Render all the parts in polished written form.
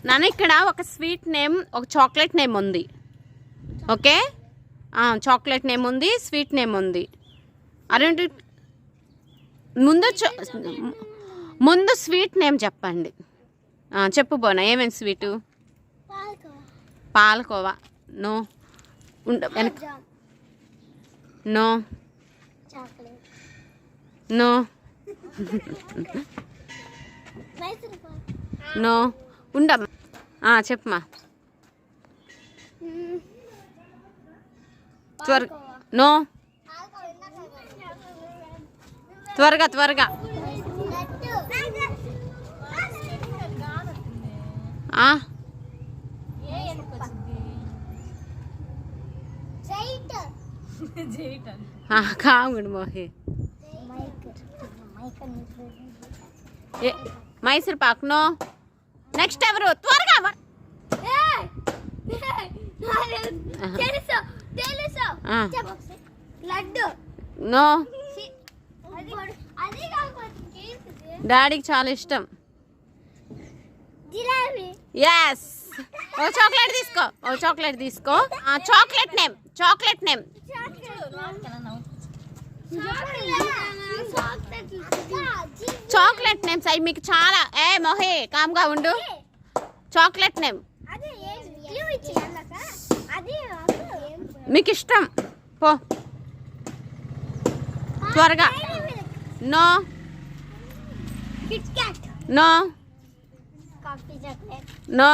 నాన్న ఇక్కడ ఒక స్వీట్ నేమ్ ఒక చాక్లెట్ నేమ్ ఉంది. ఓకే, చాక్లెట్ నేమ్ ఉంది, స్వీట్ నేమ్ ఉంది. అదేంటి ముందు స్వీట్ నేమ్ చెప్పండి. చెప్పు బోనా, ఏమేమి స్వీటు? పాలకోవా. నో. వెనక నో నో నో ఉండమ్మా. చెప్పమ్మా నో, త్వరగా త్వరగా. కావుడు మోహి. మైసూర్ పాక్. నో. నెక్స్ట్ ఎవరు? త్వరగా. నో. డాడీకి చాలా ఇష్టం. ఎస్. ఓ చాక్లెట్ తీసుకో, ఓ చాక్లెట్ తీసుకో. Chocolate name, chocolate name. Chocolate names అవి మీకు చాలా. మోహే కామ్గా ఉండు. చాక్లెట్ నేమ్ మీకు ఇష్టం. పో త్వరగా. No no no.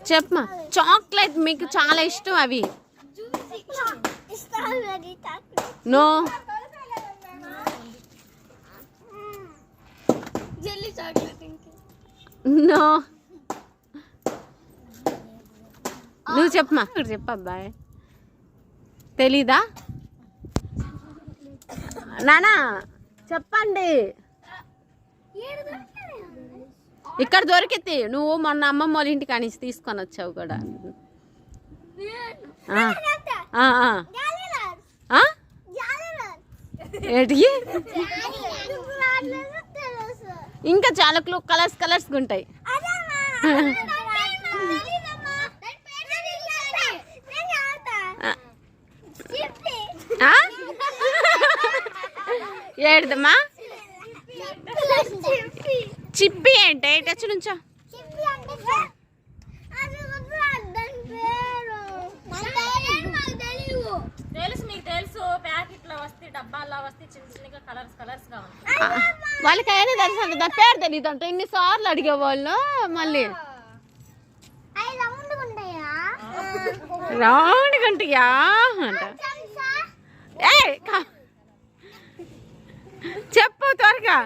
చెప్పమా. చాక్లెట్ మీకు చాలా ఇష్టం అవి. No no. నువ్వు చెప్పమా. చెప్పబ్బాయ్. తెలీదా నానా? చెప్పండి. ఇక్కడ దొరికితే నువ్వు మొన్న అమ్మమ్మ వాళ్ళ ఇంటికి అని తీసుకొని వచ్చావు కూడా. ఏంటి? ఇంకా చాలా కలర్స్ కలర్స్గా ఉంటాయి. ఏడదమ్మా. చిప్పి అంటే టచ్ నుంచో. తెలుసు మీకు తెలుసు. ప్యాకెట్ లో వస్తే డబ్బాల్లో వస్తే చిన్న చిన్నగా కలర్స్ కలర్స్ గా ఉంటాయి. వాళ్ళకి అయినా తెలుసు అంట, దాని పేరు తెలియదు అంట. ఎన్నిసార్లు అడిగేవాళ్ళు. మళ్ళీ రౌండ్గా ఉంటాయా అంట. చెప్పు త్వరగా.